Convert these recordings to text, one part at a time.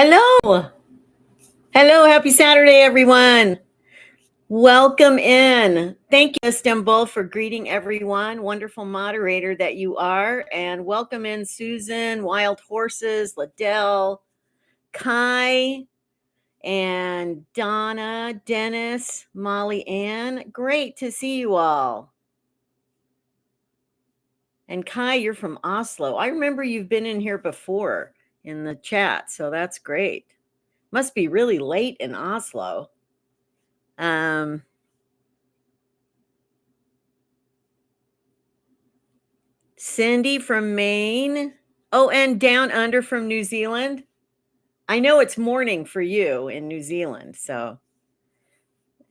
Hello. Hello. Happy Saturday, everyone. Welcome in. Thank you, Istanbul, for greeting everyone. Wonderful moderator that you are. And welcome in Susan, Wild Horses, Liddell, Kai, and Donna, Dennis, Molly Ann. Great to see you all. And Kai, you're from Oslo. I remember you've been in here before in the chat, so that's great. Must be really late in Oslo. Cindy from Maine. Oh, and Down Under from New Zealand. I know it's morning for you in New Zealand, so.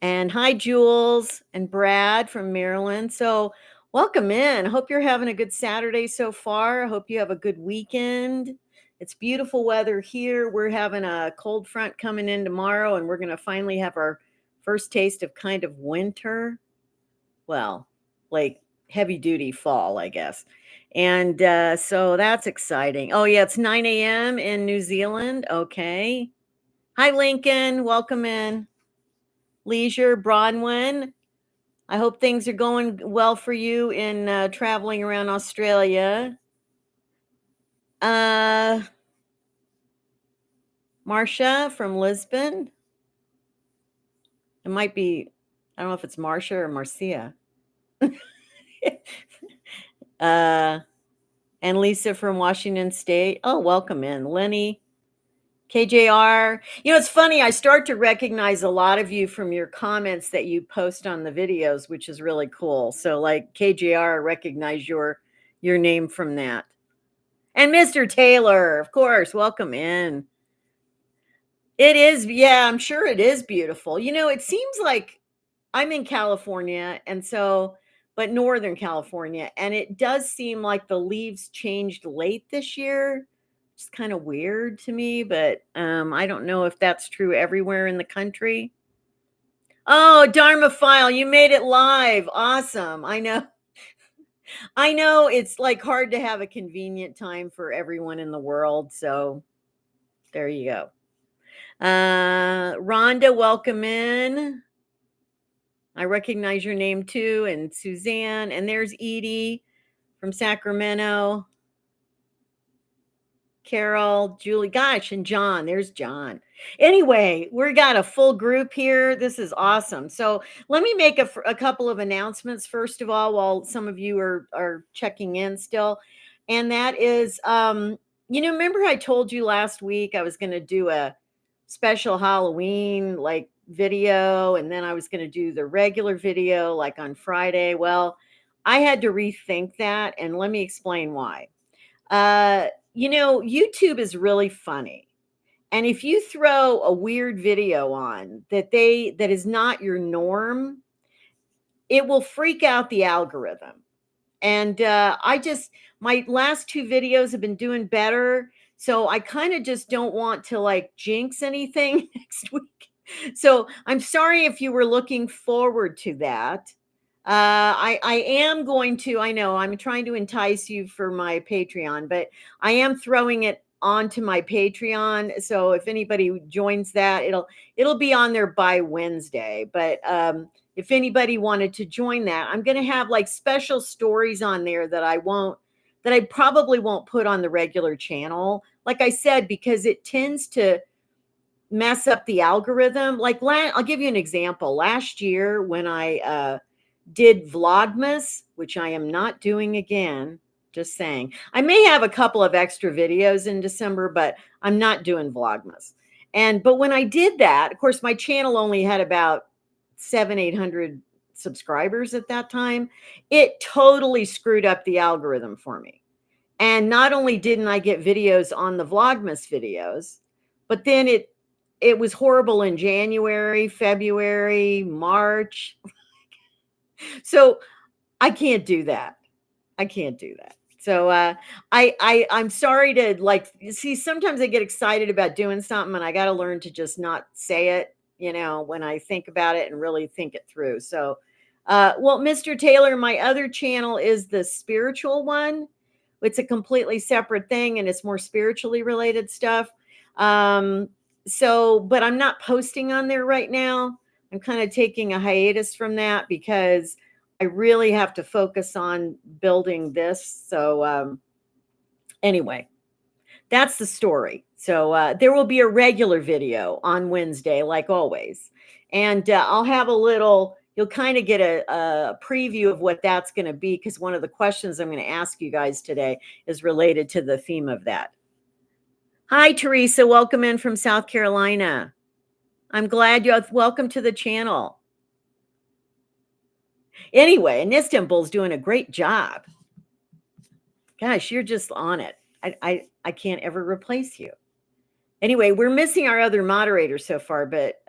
And hi, Jules and Brad from Maryland. So, welcome in. Hope you're having a good Saturday so far. I hope you have a good weekend. It's beautiful weather here. We're having a cold front coming in tomorrow, and we're going to finally have our first taste of kind of winter. Well, like heavy duty fall, I guess. And so that's exciting. Oh, yeah, it's 9 a.m. in New Zealand. Okay. Hi, Lincoln. Welcome in. Leisure, Bronwyn. I hope things are going well for you in traveling around Australia. Marcia from Lisbon. It might be, I don't know if it's Marcia or Marcia. And Lisa from Washington State. Oh, welcome in. Lenny, KJR. It's funny. I start to recognize a lot of you from your comments that you post on the videos, which is really cool. So like KJR, recognize your name from that. And Mr. Taylor, of course, welcome in. It is. Yeah, I'm sure it is beautiful. It seems like I'm in California, and so, but Northern California, and it does seem like the leaves changed late this year. It's kind of weird to me, but I don't know if that's true everywhere in the country. Oh, Dharma File, you made it live. Awesome. I know. I know it's like hard to have a convenient time for everyone in the world. So there you go. Rhonda, welcome in. I recognize your name too. And Suzanne, and there's Edie from Sacramento. Carol, Julie, gosh, and John. There's John. Anyway, we got a full group here. This is awesome. So let me make a couple of announcements first of all, while some of you are checking in still. And that is, remember I told you last week I was going to do a special Halloween like video, and then I was going to do the regular video like on Friday. Well, I had to rethink that, and let me explain why. YouTube is really funny. And if you throw a weird video on that is not your norm, it will freak out the algorithm. And my last two videos have been doing better. So I kind of just don't want to like jinx anything next week. So I'm sorry if you were looking forward to that. I am going to, I know I'm trying to entice you for my Patreon, but I am throwing it onto my Patreon. So if anybody joins that, it'll be on there by Wednesday. But if anybody wanted to join that, I'm going to have like special stories on there that I probably won't put on the regular channel. Like I said, because it tends to mess up the algorithm. Like I'll give you an example. Last year when I did Vlogmas, which I am not doing again, just saying. I may have a couple of extra videos in December, but I'm not doing Vlogmas. But when I did that, of course, my channel only had about 800 subscribers at that time. It totally screwed up the algorithm for me. And not only didn't I get videos on the Vlogmas videos, but then it was horrible in January, February, March. So I can't do that. I can't do that. So I'm sorry to like see. Sometimes I get excited about doing something, and I got to learn to just not say it. When I think about it and really think it through. So, well, Mr. Taylor, my other channel is the spiritual one. It's a completely separate thing, and it's more spiritually related stuff. But I'm not posting on there right now. I'm kind of taking a hiatus from that because I really have to focus on building this. So, anyway, that's the story. So, there will be a regular video on Wednesday, like always. And I'll have a little, you'll kind of get a preview of what that's going to be because one of the questions I'm going to ask you guys today is related to the theme of that. Hi, Teresa. Welcome in from South Carolina. I'm glad you're welcome to the channel. Anyway, and Istanbul's doing a great job. Gosh, you're just on it. I can't ever replace you. Anyway, we're missing our other moderator so far, but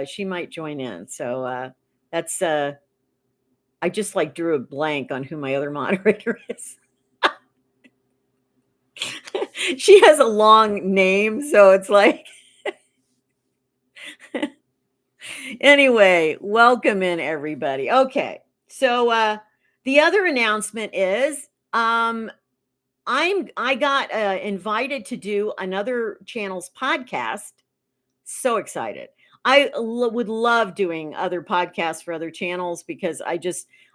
she might join in. So that's I just like drew a blank on who my other moderator is. She has a long name, so it's like anyway, welcome in everybody. Okay. So the other announcement is I got invited to do another channel's podcast. So excited. Would love doing other podcasts for other channels because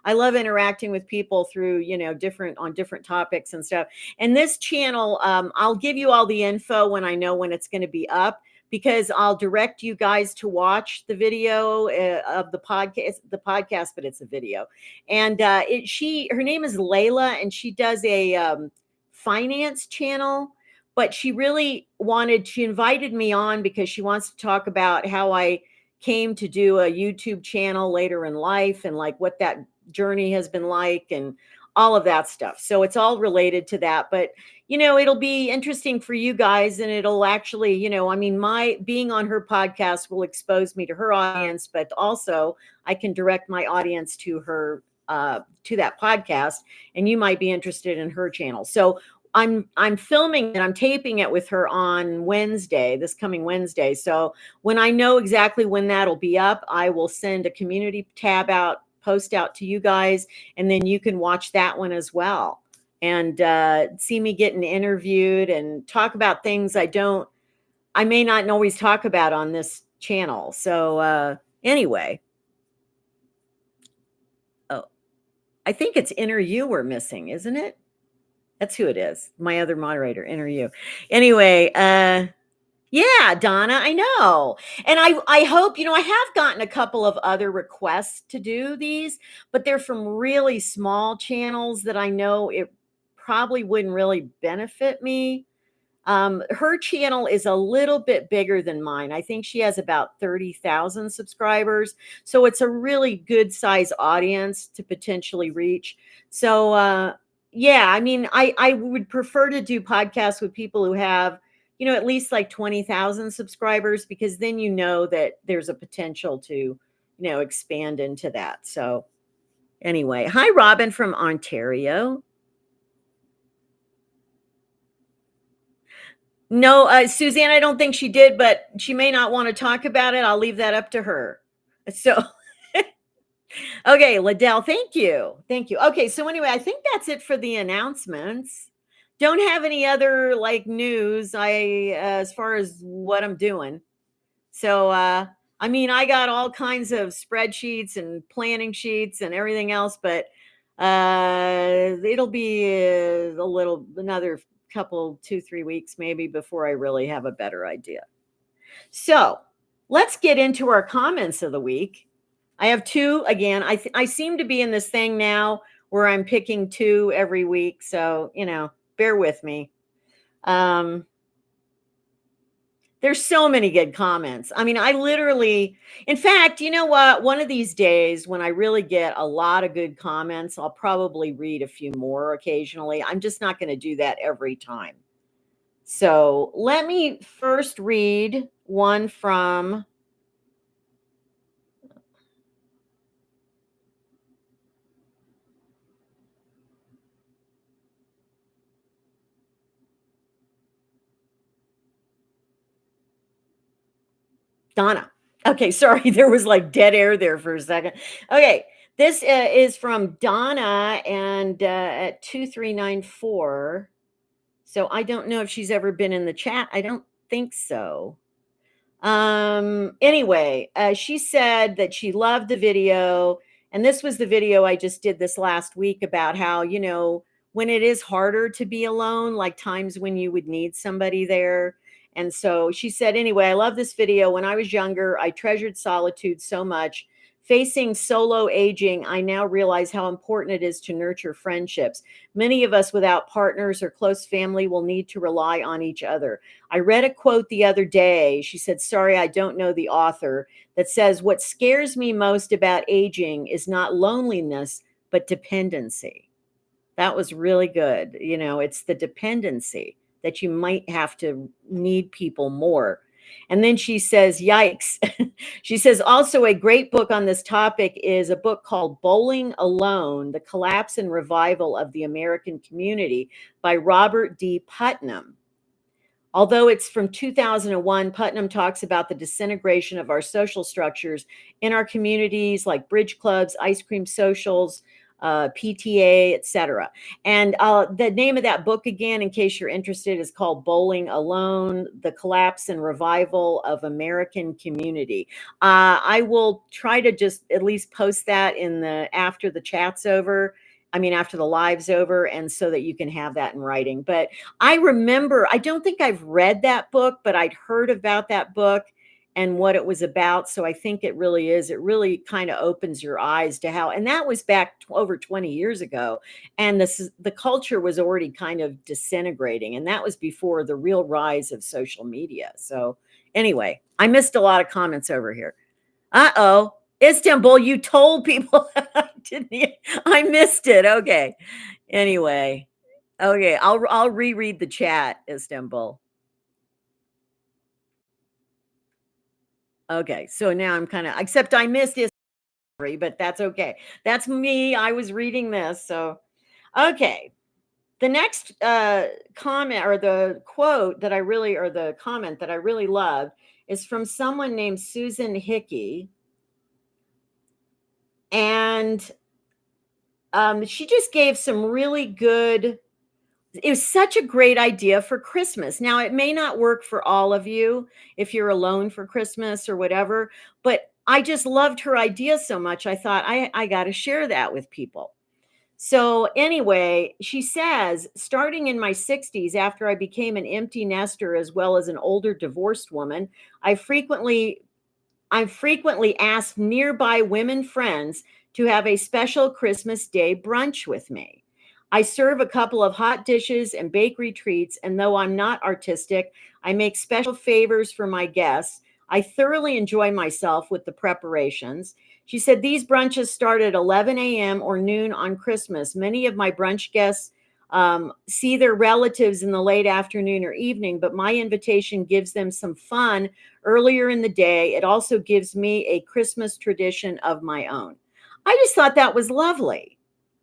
I love interacting with people through, different topics and stuff. And this channel, I'll give you all the info when I know when it's going to be up because I'll direct you guys to watch the video of the podcast, but it's a video. And her name is Layla and she does a finance channel, but she invited me on because she wants to talk about how I came to do a YouTube channel later in life and like what that journey has been like and all of that stuff. So it's all related to that, but it'll be interesting for you guys and it'll actually, my being on her podcast will expose me to her audience, but also I can direct my audience to her to that podcast and you might be interested in her channel. So I'm filming and I'm taping it with her on Wednesday, this coming Wednesday. So when I know exactly when that'll be up, I will send a community post out to you guys, and then you can watch that one as well and see me getting interviewed and talk about things I may not always talk about on this channel. So anyway, oh, I think it's Inner You we're missing, isn't it? That's who it is. My other moderator, Inner You. Anyway, yeah, Donna, I know. And I hope, I have gotten a couple of other requests to do these, but they're from really small channels that I know it probably wouldn't really benefit me. Her channel is a little bit bigger than mine. I think she has about 30,000 subscribers. So it's a really good size audience to potentially reach. So, yeah, I mean, I would prefer to do podcasts with people who have, at least like 20,000 subscribers, because then that there's a potential to, expand into that. So anyway, hi, Robin from Ontario. No, Suzanne, I don't think she did, but she may not want to talk about it. I'll leave that up to her. So, okay, Liddell, thank you. Thank you. Okay, so anyway, I think that's it for the announcements. Don't have any other news as far as what I'm doing. So, I mean, I got all kinds of spreadsheets and planning sheets and everything else, but it'll be another couple 2-3 weeks maybe before I really have a better idea. So let's get into our comments of the week. I have two again. I seem to be in this thing now where I'm picking two every week, so bear with me. There's so many good comments. I mean, in fact, you know what? One of these days when I really get a lot of good comments, I'll probably read a few more occasionally. I'm just not going to do that every time. So let me first read one from Donna. Okay, sorry, there was dead air there for a second. Okay, this is from Donna and at 2394. So I don't know if she's ever been in the chat. I don't think so. Anyway, she said that she loved the video, and this was the video I just did this last week about how, when it is harder to be alone, like times when you would need somebody there. And so she said, anyway, I love this video. When I was younger, I treasured solitude so much. Facing solo aging, I now realize how important it is to nurture friendships. Many of us without partners or close family will need to rely on each other. I read a quote the other day. She said, sorry, I don't know the author, that says, what scares me most about aging is not loneliness, but dependency. That was really good. It's the dependency that you might have to need people more. And then she says, yikes. She says, also, a great book on this topic is a book called Bowling Alone: The Collapse and Revival of the American Community by Robert D. Putnam. Although it's from 2001, Putnam talks about the disintegration of our social structures in our communities, like bridge clubs, ice cream socials, PTA, etc. And the name of that book, again, in case you're interested, is called Bowling Alone: The Collapse and Revival of American Community. I will try to just at least post that after the chat's over. After the live's over, and so that you can have that in writing. But I remember, I don't think I've read that book, but I'd heard about that book and what it was about. So I think it really kind of opens your eyes to how, and that was back over 20 years ago. And the culture was already kind of disintegrating. And that was before the real rise of social media. So anyway, I missed a lot of comments over here. Uh-oh. Istanbul, you told people, didn't you? I missed it. Okay. Anyway. Okay, I'll reread the chat, Istanbul. Okay, so now I'm except I missed his, but that's okay. That's me. I was reading this. So, okay. The next comment, or the quote that or the comment that I really loved, is from someone named Susan Hickey. And she just gave some really good. It was such a great idea for Christmas. Now, it may not work for all of you if you're alone for Christmas or whatever, but I just loved her idea so much. I thought I got to share that with people. So, anyway, she says, starting in my 60s, after I became an empty nester as well as an older divorced woman, I frequently asked nearby women friends to have a special Christmas Day brunch with me. I serve a couple of hot dishes and bakery treats, and though I'm not artistic, I make special favors for my guests. I thoroughly enjoy myself with the preparations. She said these brunches start at 11 a.m. or noon on Christmas. Many of my brunch guests see their relatives in the late afternoon or evening, but my invitation gives them some fun earlier in the day. It also gives me a Christmas tradition of my own. I just thought that was lovely.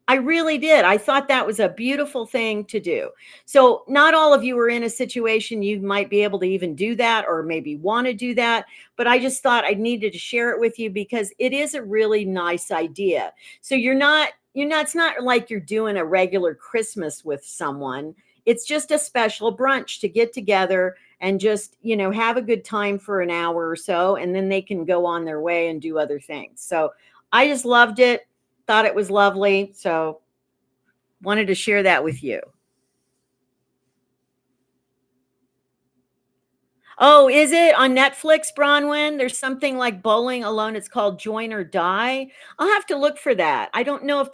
I really did. I thought that was a beautiful thing to do. So not all of you are in a situation you might be able to even do that, or maybe want to do that. But I just thought I needed to share it with you because it is a really nice idea. So it's not like you're doing a regular Christmas with someone. It's just a special brunch to get together and just, have a good time for an hour or so. And then they can go on their way and do other things. So I just loved it. Thought it was lovely. So wanted to share that with you. Oh, is it on Netflix, Bronwyn? There's something like Bowling Alone. It's called Join or Die. I'll have to look for that. I don't know if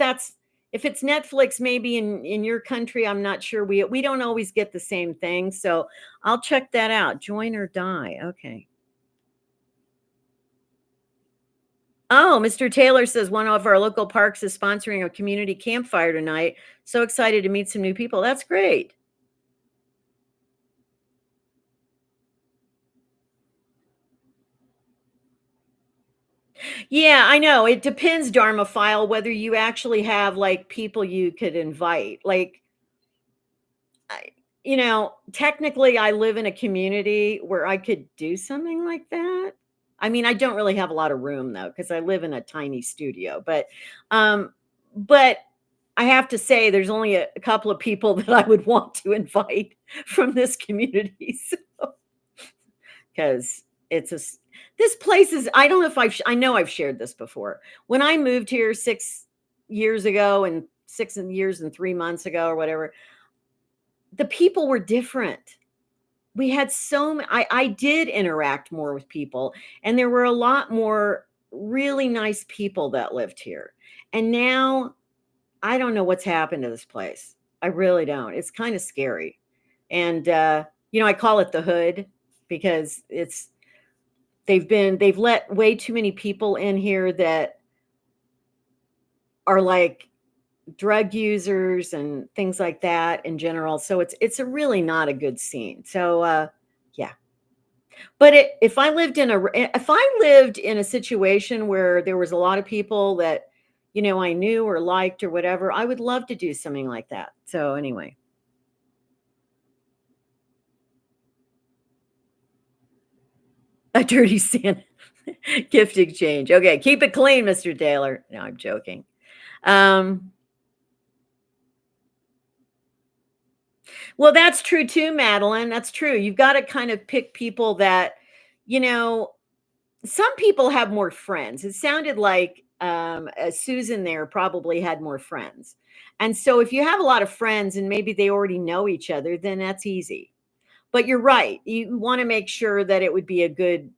it's Netflix, maybe in your country. I'm not sure. We don't always get the same thing. So I'll check that out. Join or Die. Okay. Oh, Mr. Taylor says one of our local parks is sponsoring a community campfire tonight. So excited to meet some new people. That's great. Yeah, I know. It depends, Dharma File, whether you actually have like people you could invite. Like, I, technically, I live in a community where I could do something like that. I don't really have a lot of room though, because I live in a tiny studio. Um, but I have to say, there's only a couple of people that I would want to invite from this community. So, because this place is, I don't know if I know I've shared this before. When I moved here 6 years ago and 6 years and 3 months ago or whatever, the people were different. We had I did interact more with people, and there were a lot more really nice people that lived here. And now I don't know what's happened to this place. I really don't. It's kind of scary. And I call it the hood because they've let way too many people in here that are like drug users and things like that in general. So it's a really not a good scene. So yeah. But if I lived in a situation where there was a lot of people that I knew or liked or whatever, I would love to do something like that. So anyway. A dirty Santa gift exchange. Okay, keep it clean, Mr. Taylor. No, I'm joking. Well, that's true too, Madeline. That's true. You've got to kind of pick people that, you know, some people have more friends. It sounded like Susan there probably had more friends. And so if you have a lot of friends and maybe they already know each other, then that's easy. But you're right. You want to make sure that it would be a good,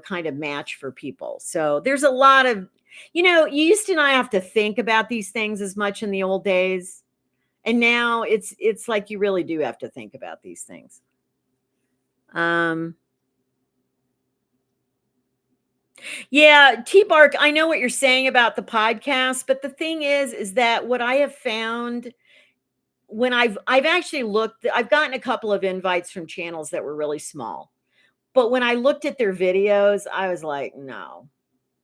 kind of match for people. So there's a lot of, you used to not have to think about these things as much in the old days. And now it's like you really do have to think about these things. Yeah, T-Bark, I know what you're saying about the podcast, but the thing is that what I have found when I've actually looked, I've gotten a couple of invites from channels that were really small. But when I looked at their videos, I was like, no.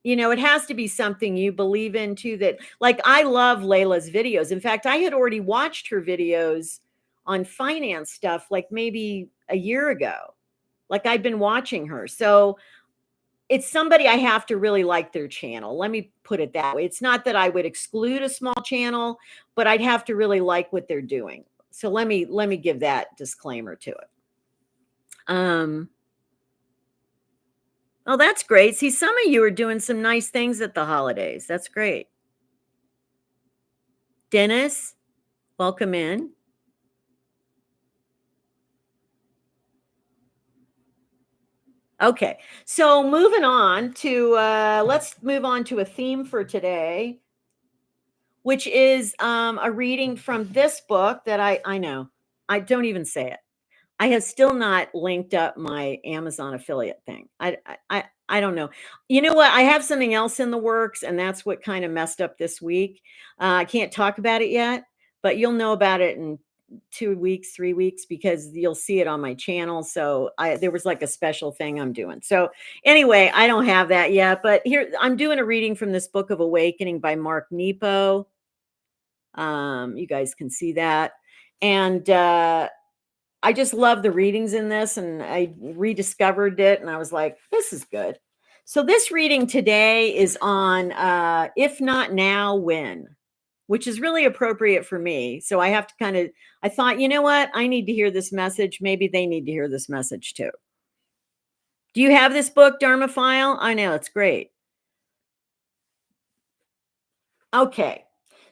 It has to be something you believe in too, that like I love Layla's videos. In fact, I had already watched her videos on finance stuff like maybe a year ago. Like I'd been watching her. So it's somebody I have to really like their channel. Let me put it that way. It's not that I would exclude a small channel, but I'd have to really like what they're doing. So let me give that disclaimer to it. Oh, that's great. See, some of you are doing some nice things at the holidays. That's great. Dennis, welcome in. Okay, so moving on to let's move on to a theme for today, which is a reading from this book that I know. I don't even say it. I have still not linked up my Amazon affiliate thing. I don't know. You know what? I have something else in the works, and that's what kind of messed up this week. I can't talk about it yet, but you'll know about it in 2 weeks, 3 weeks, because you'll see it on my channel. So there was like a special thing I'm doing. So anyway, I don't have that yet, but here I'm doing a reading from this Book of Awakening by Mark Nepo. You guys can see that. And I just love the readings in this, and I rediscovered it and I was like, this is good. So this reading today is on If Not Now, When, which is really appropriate for me. So I have to I thought, you know what? I need to hear this message. Maybe they need to hear this message too. Do you have this book, Dharma File? I know, it's great. Okay.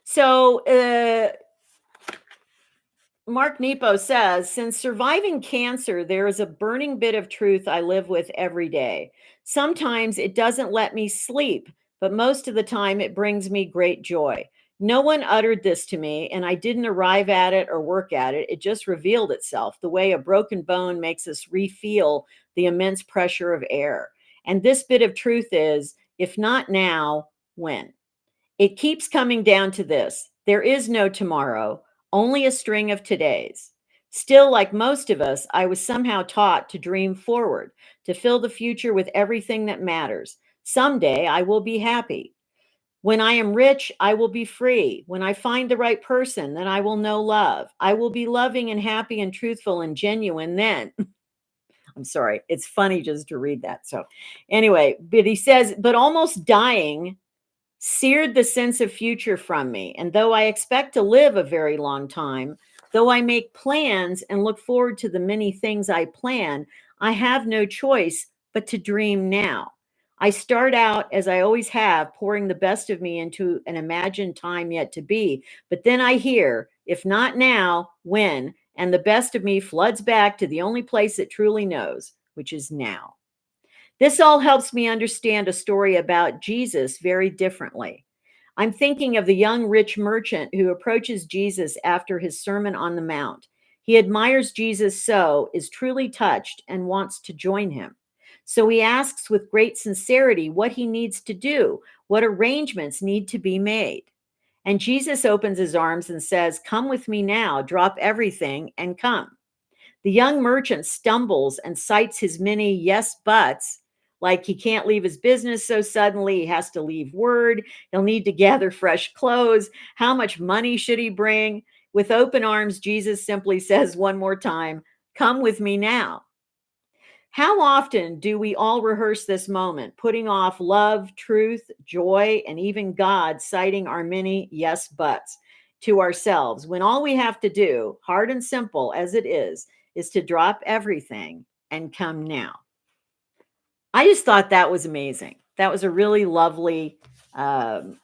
So Mark Nepo says, since surviving cancer, there is a burning bit of truth I live with every day. Sometimes it doesn't let me sleep, but most of the time it brings me great joy. No one uttered this to me, and I didn't arrive at it or work at it. It just revealed itself, the way a broken bone makes us re-feel the immense pressure of air. And this bit of truth is, if not now, when? It keeps coming down to this. There is no tomorrow, only a string of todays. Still, like most of us, I was somehow taught to dream forward, to fill the future with everything that matters. Someday I will be happy. When I am rich, I will be free. When I find the right person, then I will know love. I will be loving and happy and truthful and genuine then. I'm sorry. It's funny just to read that. So, anyway, but he says, but almost dying seared the sense of future from me. And though I expect to live a very long time, though I make plans and look forward to the many things I plan, I have no choice but to dream now. I start out, as I always have, pouring the best of me into an imagined time yet to be. But then I hear, if not now, when? And the best of me floods back to the only place it truly knows, which is now. This all helps me understand a story about Jesus very differently. I'm thinking of the young rich merchant who approaches Jesus after his Sermon on the Mount. He admires Jesus so, is truly touched, and wants to join him. So he asks with great sincerity what he needs to do, what arrangements need to be made. And Jesus opens his arms and says, "Come with me now, drop everything and come." The young merchant stumbles and cites his many yes buts, like he can't leave his business so suddenly, he has to leave word, he'll need to gather fresh clothes, how much money should he bring? With open arms, Jesus simply says one more time, "Come with me now." How often do we all rehearse this moment, putting off love, truth, joy, and even God, citing our many yes buts to ourselves, when all we have to do, hard and simple as it is to drop everything and come now? I just thought that was amazing. That was a really lovely, um,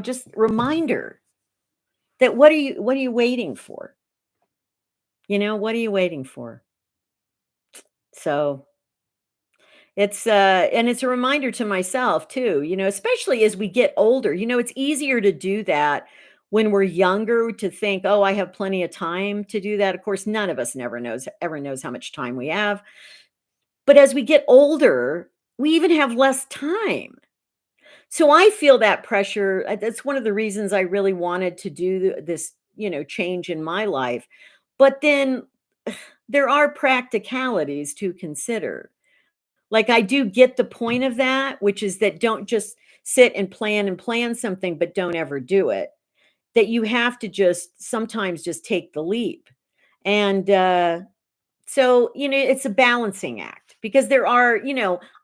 just reminder that what are you waiting for? What are you waiting for? So and it's a reminder to myself too, especially as we get older. It's easier to do that when we're younger, to think, "Oh, I have plenty of time to do that." Of course, none of us never knows ever knows how much time we have. But as we get older, we even have less time. So I feel that pressure. That's one of the reasons I really wanted to do this, change in my life. But then there are practicalities to consider. Like, I do get the point of that, which is that don't just sit and plan something, but don't ever do it. That you have to just sometimes just take the leap. And so, it's a balancing act, because there are,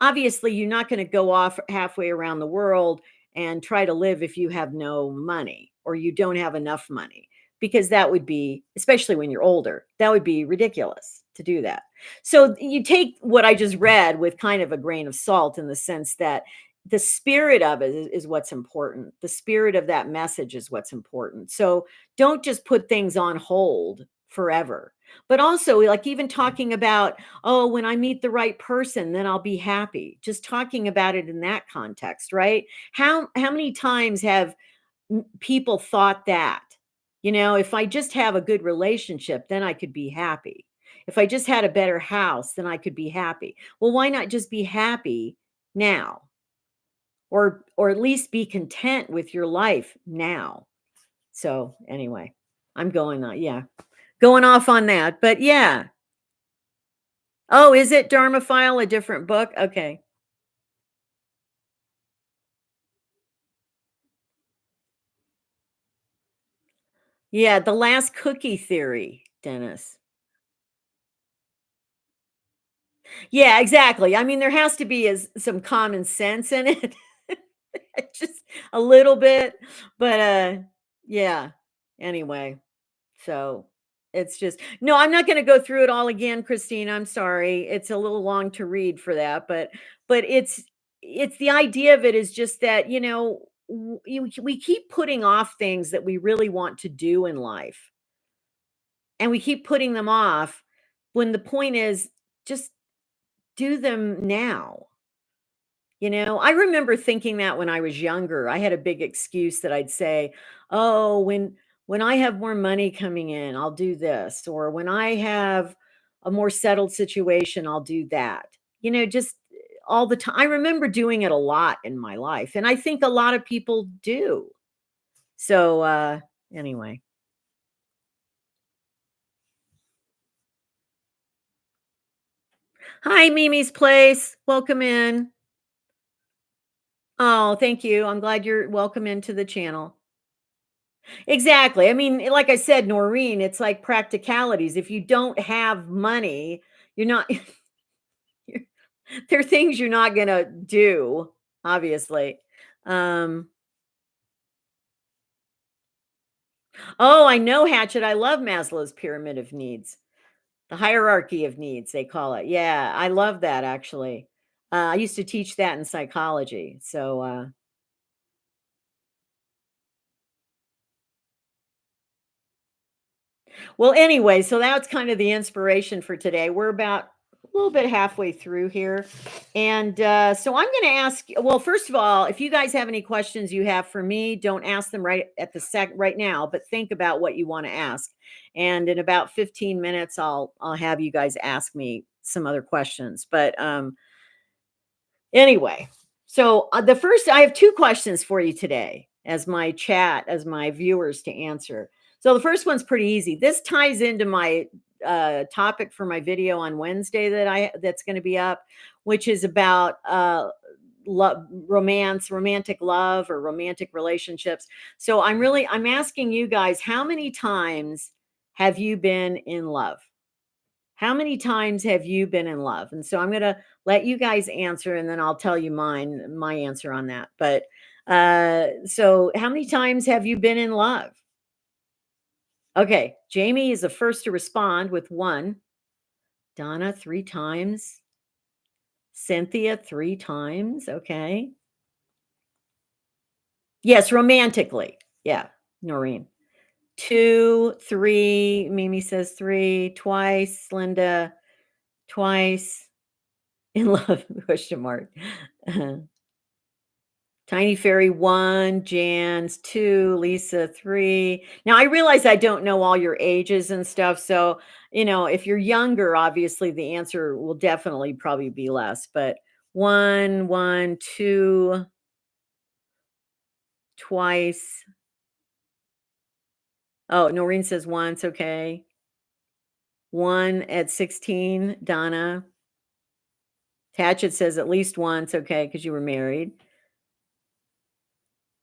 obviously you're not going to go off halfway around the world and try to live if you have no money or you don't have enough money, because that would be, especially when you're older, that would be ridiculous to do that. So you take what I just read with kind of a grain of salt, in the sense that the spirit of it is what's important. The spirit of that message is what's important. So don't just put things on hold forever. But also, like, even talking about, "Oh, when I meet the right person, then I'll be happy." Just talking about it in that context, right? How many times have people thought that? If I just have a good relationship, then I could be happy. If I just had a better house, then I could be happy. Well, why not just be happy now? Or at least be content with your life now. So, anyway, I'm going on, yeah. Going off on that, but yeah. Oh, is it Dharma File, a different book? Okay. Yeah, The Last Cookie Theory, Dennis. Yeah, exactly. I mean, there has to be some common sense in it. Just a little bit, but, yeah. Anyway, so it's just, no, I'm not gonna go through it all again, Christine, I'm sorry. It's a little long to read for that, but it's the idea of it is just that, we keep putting off things that we really want to do in life, and we keep putting them off when the point is, just do them now. I remember thinking that when I was younger. I had a big excuse that I'd say, "Oh, when I have more money coming in, I'll do this, or when I have a more settled situation, I'll do that." Just all the time. I remember doing it a lot in my life, and I think a lot of people do. So, anyway. Hi, Mimi's Place. Welcome in. Oh, thank you. I'm glad you're welcome into the channel. Exactly. I mean, like I said, Noreen, it's like practicalities. If you don't have money, you're not, you're, there are things you're not going to do, obviously. Um, oh, I know, Hatchet. I love Maslow's pyramid of needs. The hierarchy of needs, they call it. Yeah, I love that actually. I used to teach that in psychology. So, well, anyway, so that's kind of the inspiration for today. We're about a little bit halfway through here. And so I'm going to ask, well, first of all, if you guys have any questions you have for me, don't ask them right at the right now, but think about what you want to ask. And in about 15 minutes, I'll have you guys ask me some other questions. But anyway, so the first, I have two questions for you today as my chat, as my viewers to answer. So the first one's pretty easy. This ties into my topic for my video on Wednesday that's going to be up, which is about romantic love, or romantic relationships. So I'm asking you guys, how many times have you been in love? How many times have you been in love? And so I'm going to let you guys answer, and then I'll tell you my answer on that. But so how many times have you been in love? Okay, Jamie is the first to respond with one. Donna, 3 times. Cynthia, 3 times. Okay. Yes, romantically. Yeah, Noreen. 2, 3. Mimi says 3. Twice. Linda, twice. In love? Question mark. Tiny Fairy, 1. Jan's, 2. Lisa, 3. Now I realize I don't know all your ages and stuff, so if you're younger, obviously the answer will definitely probably be less. But 1, 1, 2, twice. Oh, Noreen says once. Okay. 1 at 16. Donna. Tatchett says at least once. Okay, because you were married.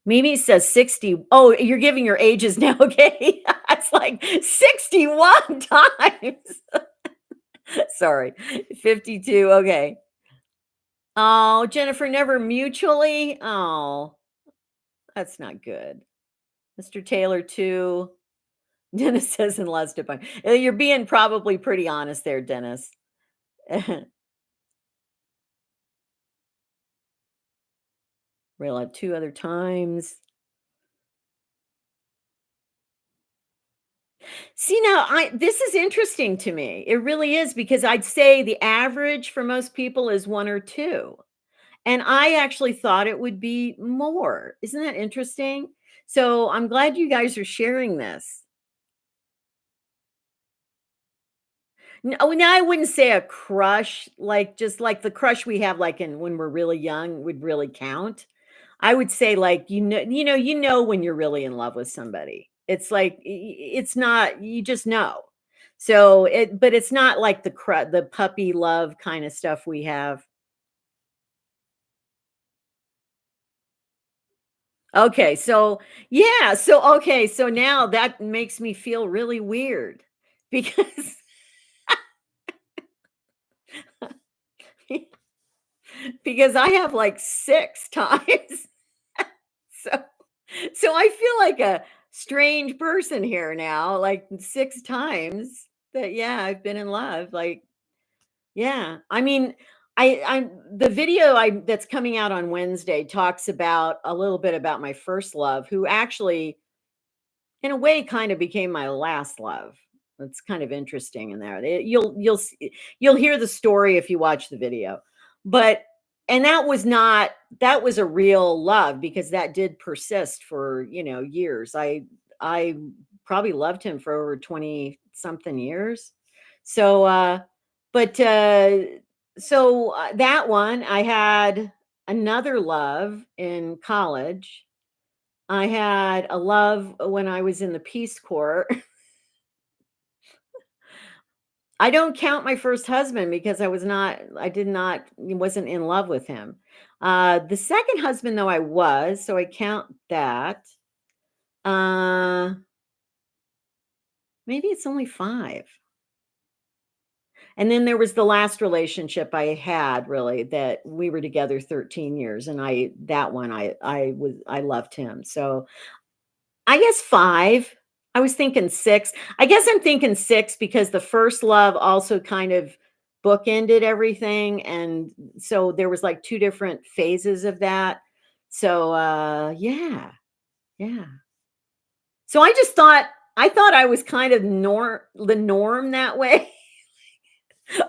Mimi says 60. Oh, you're giving your ages now. Okay. It's like 61 times. Sorry. 52. Okay. Oh, Jennifer, never mutually. Oh, that's not good. Mr. Taylor, 2. Dennis says in less to you're being probably pretty honest there, Dennis. Real 2 other times. See, now this is interesting to me. It really is, because I'd say the average for most people is 1 or 2. And I actually thought it would be more. Isn't that interesting? So I'm glad you guys are sharing this. No, now I wouldn't say a crush, like just like the crush we have like in when we're really young would really count. I would say like when you're really in love with somebody. It's like it's not, you just know. So but it's not like the puppy love kind of stuff we have. Okay, so yeah, so okay, so now that makes me feel really weird because because I have like 6 times. So I feel like a strange person here now, like 6 times that, yeah, I've been in love. Like, yeah. I mean, I'm the video that's coming out on Wednesday talks about a little bit about my first love, who actually in a way kind of became my last love. It's kind of interesting in there. You'll hear the story if you watch the video. But and that was a real love, because that did persist for, years. I probably loved him for over 20 something years. So but that one, I had another love in college. I had a love when I was in the Peace Corps. I don't count my first husband because wasn't in love with him. The second husband, though, I was, so I count that. Uh, Maybe it's only 5. And then there was the last relationship I had, really, that we were together 13 years. And I loved him. So I guess 5. I was thinking 6. I guess I'm thinking 6 because the first love also kind of bookended everything, and so there was, like, 2 different phases of that. So, yeah, yeah. So I thought I was kind of the norm that way.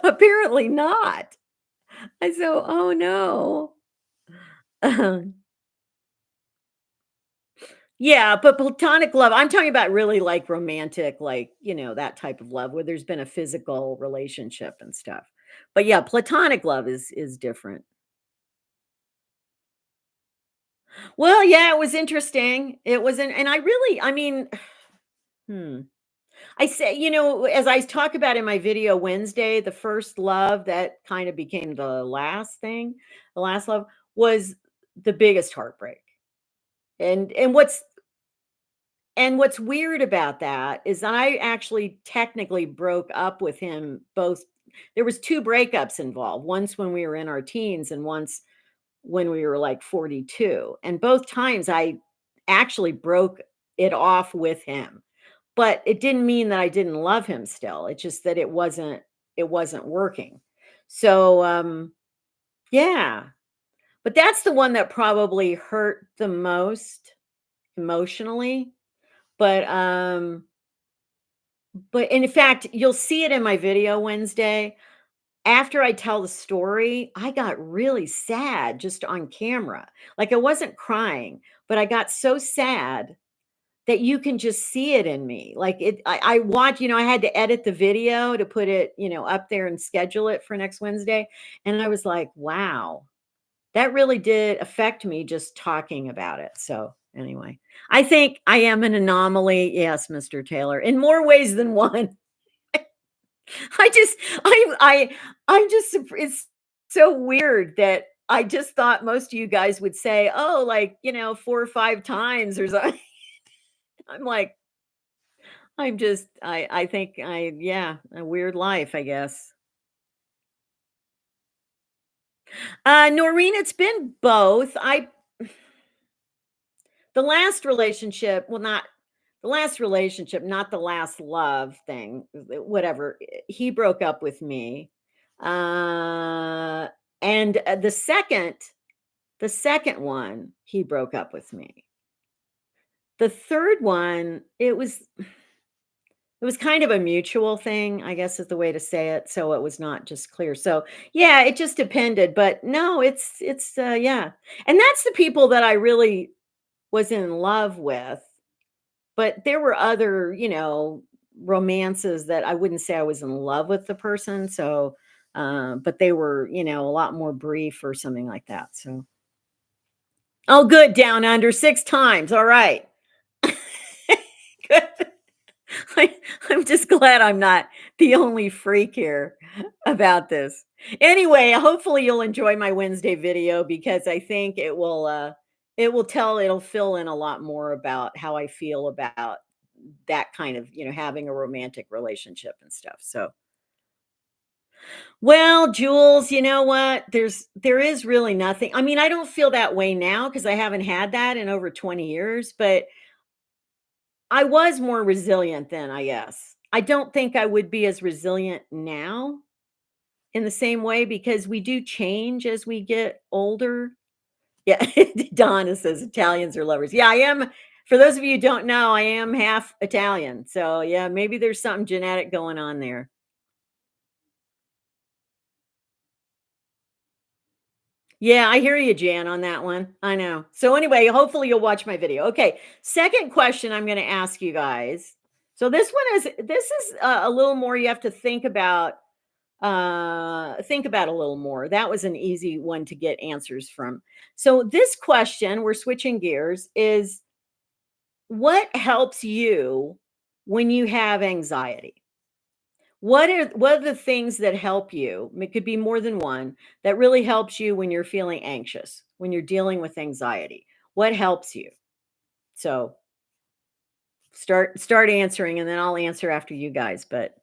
Apparently not. I so, "Oh, no." Yeah, but platonic love, I'm talking about really, like, romantic, like, that type of love where there's been a physical relationship and stuff. But, yeah, platonic love is different. Well, yeah, it was interesting. It was and I mean, hmm. I say, as I talk about in my video Wednesday, the first love that kind of became the last love was the biggest heartbreak. And what's weird about that is I actually technically broke up with him both. There was 2 breakups involved. Once when we were in our teens and once when we were like 42. And both times I actually broke it off with him. But it didn't mean that I didn't love him still. It's just that it wasn't working. So yeah. But that's the one that probably hurt the most emotionally. But in fact, you'll see it in my video Wednesday. After I tell the story, I got really sad just on camera. Like I wasn't crying, but I got so sad that you can just see it in me. Like I watch, I had to edit the video to put it, up there and schedule it for next Wednesday. And I was like, wow, that really did affect me just talking about it. So anyway, I think I am an anomaly. Yes, Mr. Taylor, in more ways than one. I just I'm just it's so weird that I just thought most of you guys would say, "Oh, like, 4 or 5 times or something." I'm like, I think yeah, a weird life, I guess. Noreen, it's been both. The last relationship, well, not the last relationship, not the last love thing, whatever. He broke up with me. Uh and the second one, he broke up with me. The third one, it was kind of a mutual thing, I guess is the way to say it, so it was not just clear. So, yeah, it just depended, but no, yeah. And that's the people that I really was in love with, but there were other, romances that I wouldn't say I was in love with the person, so, but they were, a lot more brief or something like that, so. Oh, good, down under 6 times, alright. Good. I I'm just glad I'm not the only freak here about this. Anyway, hopefully you'll enjoy my Wednesday video because I think it'll fill in a lot more about how I feel about that kind of, having a romantic relationship and stuff. So, well, Jules, you know what? There is really nothing. I mean, I don't feel that way now because I haven't had that in over 20 years, but I was more resilient then, I guess. I don't think I would be as resilient now in the same way because we do change as we get older. Yeah, Donna says Italians are lovers. Yeah, I am. For those of you who don't know, I am half Italian. So, yeah, maybe there's something genetic going on there. Yeah, I hear you, Jan, on that one. I know. So, anyway, hopefully you'll watch my video. Okay, second question I'm going to ask you guys. So, this is a little more you have to think about a little more. That was an easy one to get answers from. So this question, we're switching gears, is what helps you when you have anxiety? What are the things that help you? It could be more than one that really helps you when you're feeling anxious, when you're dealing with anxiety. What helps you? So start answering and then I'll answer after you guys, but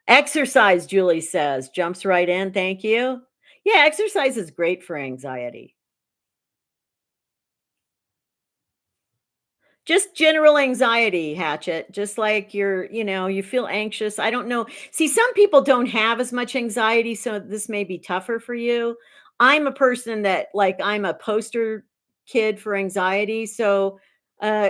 exercise, Julie says, jumps right in. Thank you. Yeah, exercise is great for anxiety. Just general anxiety, Hatchet, just like you feel anxious. I don't know. See, some people don't have as much anxiety, so this may be tougher for you. I'm a person that like I'm a poster kid for anxiety, so uh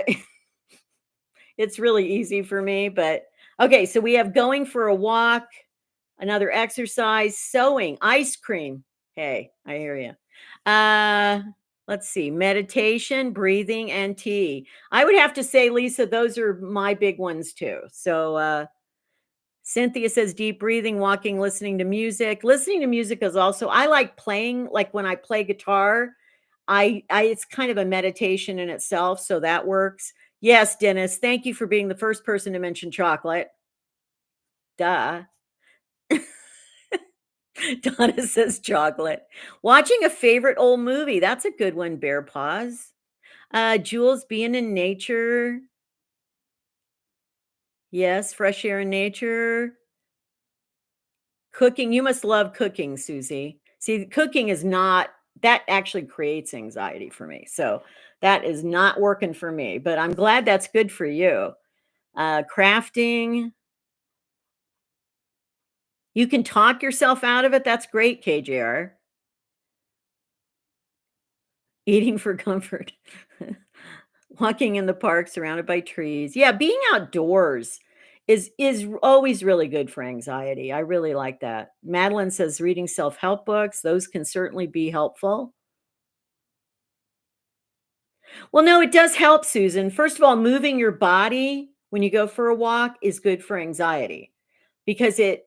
it's really easy for me, but okay, so we have going for a walk, another exercise, sewing, ice cream. Hey, I hear you. Uh, let's see, meditation, breathing, and tea. I would have to say, Lisa, those are my big ones too. So, Cynthia says deep breathing, walking, listening to music. Listening to music is also, I like playing, like when I play guitar, I it's kind of a meditation in itself, so that works. Yes, Dennis, thank you for being the first person to mention chocolate. Duh. Donna says chocolate. Watching a favorite old movie. That's a good one, Bear Paws. Jules, being in nature. Yes, fresh air in nature. Cooking. You must love cooking, Susie. See, cooking is not, that actually creates anxiety for me. So that is not working for me, but I'm glad that's good for you. Crafting. You can talk yourself out of it. That's great, KJR. Eating for comfort. Walking in the park surrounded by trees. Yeah, being outdoors is always really good for anxiety. I really like that. Madeline says reading self-help books, those can certainly be helpful. Well, no, it does help, Susan. First of all, moving your body when you go for a walk is good for anxiety because it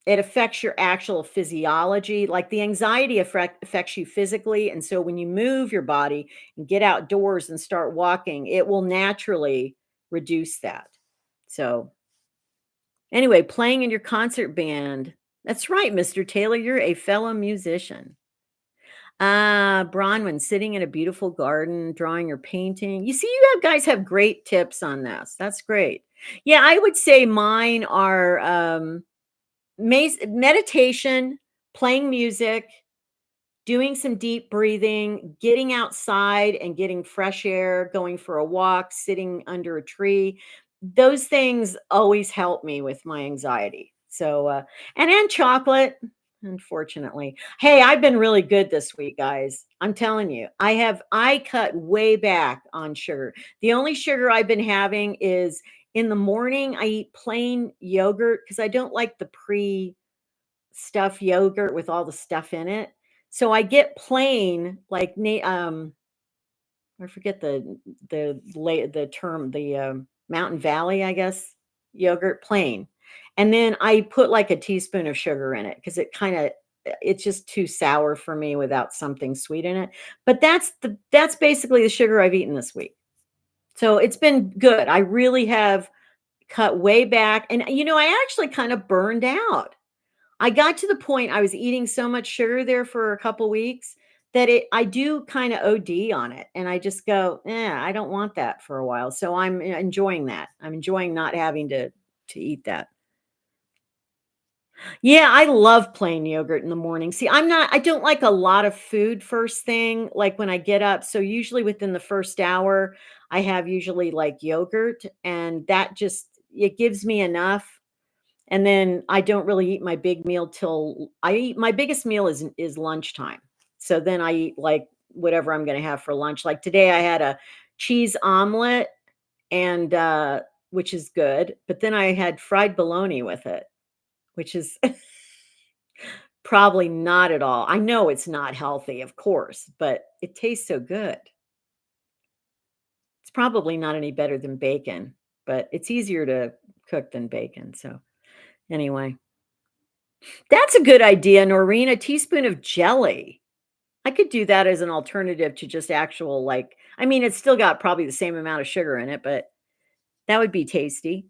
affects your actual physiology. Like the anxiety affects you physically. And so when you move your body and get outdoors and start walking, it will naturally reduce that. So, anyway, playing in your concert band. That's right, Mr. Taylor. You're a fellow musician. Bronwyn, sitting in a beautiful garden, drawing or painting. You see, guys have great tips on this. That's great. Yeah, I would say mine are meditation, playing music, doing some deep breathing, getting outside and getting fresh air, going for a walk, sitting under a tree. Those things always help me with my anxiety. So, and chocolate, unfortunately. Hey, I've been really good this week, guys. I'm telling you, I cut way back on sugar. The only sugar I've been having is in the morning, I eat plain yogurt because I don't like the pre stuff yogurt with all the stuff in it. So I get plain like I forget the term, the Mountain Valley, I guess, yogurt plain. And then I put like a teaspoon of sugar in it because it's just too sour for me without something sweet in it. But that's basically the sugar I've eaten this week. So it's been good. I really have cut way back. And I actually kind of burned out. I got to the point I was eating so much sugar there for a couple weeks that I do kind of OD on it. And I just go, I don't want that for a while. So I'm enjoying that. I'm enjoying not having to eat that. Yeah, I love plain yogurt in the morning. See, I don't like a lot of food first thing, like when I get up. So usually within the first hour, I have usually like yogurt, and that just, it gives me enough. And then I don't really eat my big meal till I eat my biggest meal is lunchtime. So then I eat like whatever I'm going to have for lunch. Like today I had a cheese omelet and which is good, but then I had fried bologna with it, which is probably not at all. I know it's not healthy, of course, but it tastes so good. It's probably not any better than bacon, but it's easier to cook than bacon. So anyway, that's a good idea, Noreen. A teaspoon of jelly. I could do that as an alternative to just actual, like, I mean, it's still got probably the same amount of sugar in it, but that would be tasty.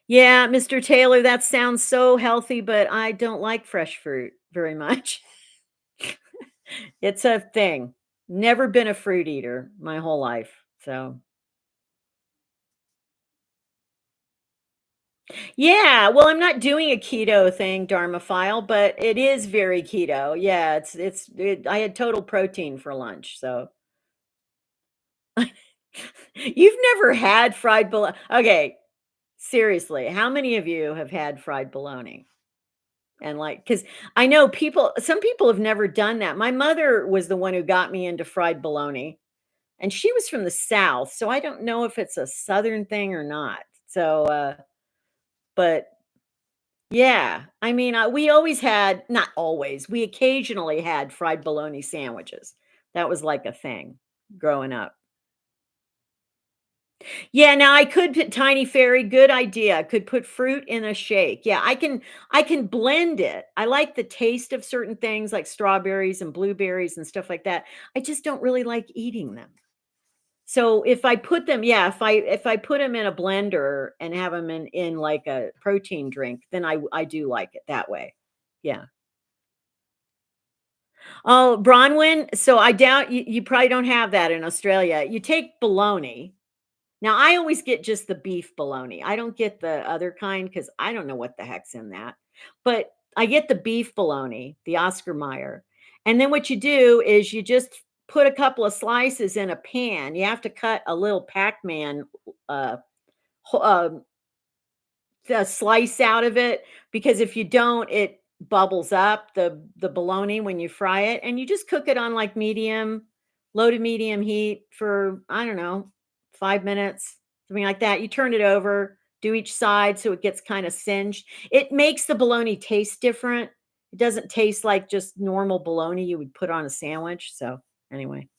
Yeah, Mr. Taylor, that sounds so healthy, but I don't like fresh fruit very much. It's a thing. Never been a fruit eater my whole life. So, yeah, well, I'm not doing a keto thing, Dharmaphile, but it is very keto. Yeah, I had total protein for lunch, so You've never had fried bologna? Okay, seriously, how many of you have had fried bologna? And like, because I know some people have never done that. My mother was the one who got me into fried bologna, and she was from the South, so I don't know if it's a Southern thing or not. So, but yeah, I mean, we always had, not always, we occasionally had fried bologna sandwiches. That was like a thing growing up. Yeah, now I could put tiny fairy, good idea. Could put fruit in a shake. Yeah, I can blend it. I like the taste of certain things like strawberries and blueberries and stuff like that. I just don't really like eating them. So if I put them, yeah, if I put them in a blender and have them in like a protein drink, then I do like it that way. Yeah. Oh, Bronwyn. So I doubt you probably don't have that in Australia. You take bologna. Now, I always get just the beef bologna. I don't get the other kind because I don't know what the heck's in that. But I get the beef bologna, the Oscar Mayer. And then what you do is you just put a couple of slices in a pan. You have to cut a little Pac-Man uh, ho- uh, the slice out of it, because if you don't, it bubbles up the bologna when you fry it, and you just cook it on like low to medium heat for, I don't know, 5 minutes, something like that. You turn it over, do each side so it gets kind of singed. It makes the bologna taste different. It doesn't taste like just normal bologna you would put on a sandwich. So anyway,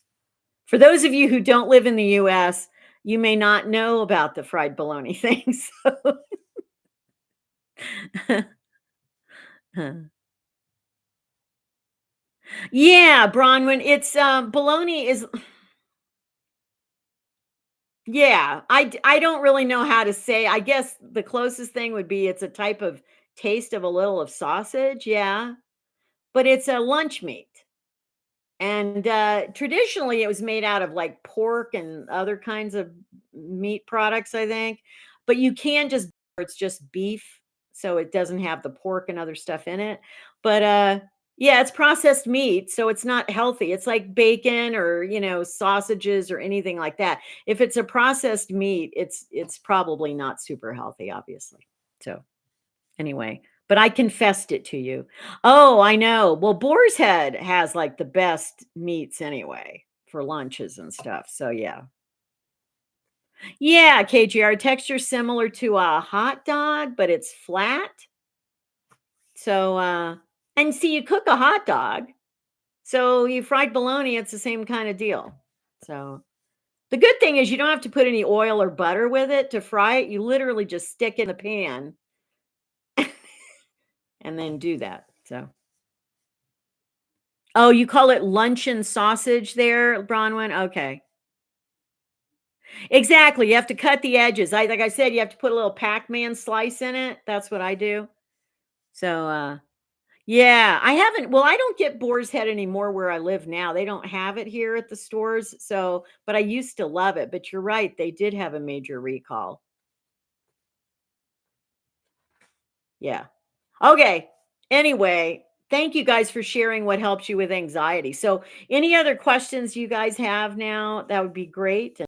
for those of you who don't live in the US, you may not know about the fried bologna things. Yeah, Bronwyn, it's, bologna is, yeah, I don't really know how to say, I guess the closest thing would be it's a type of taste of a little of sausage, yeah, but it's a lunch meat. And, traditionally, it was made out of, like, pork and other kinds of meat products, I think, but you can just, or it's just beef, so it doesn't have the pork and other stuff in it, but, yeah, it's processed meat, so it's not healthy. It's like bacon or, sausages or anything like that. If it's a processed meat, it's probably not super healthy, obviously. So anyway, but I confessed it to you. Oh, I know. Well, Boar's Head has like the best meats anyway for lunches and stuff. So yeah. Yeah, KGR texture similar to a hot dog, but it's flat. So and see, you cook a hot dog. So you fried bologna, it's the same kind of deal. So the good thing is you don't have to put any oil or butter with it to fry it. You literally just stick it in the pan and then do that. So oh, you call it luncheon sausage there, Bronwyn? Okay. Exactly, you have to cut the edges. Like I said, you have to put a little Pac-Man slice in it. That's what I do. So, yeah, I haven't, well, I don't get Boar's Head anymore where I live now. They don't have it here at the stores. So, but I used to love it. But you're right, they did have a major recall. Yeah. Okay. Anyway, thank you guys for sharing what helps you with anxiety. So, any other questions you guys have now, that would be great.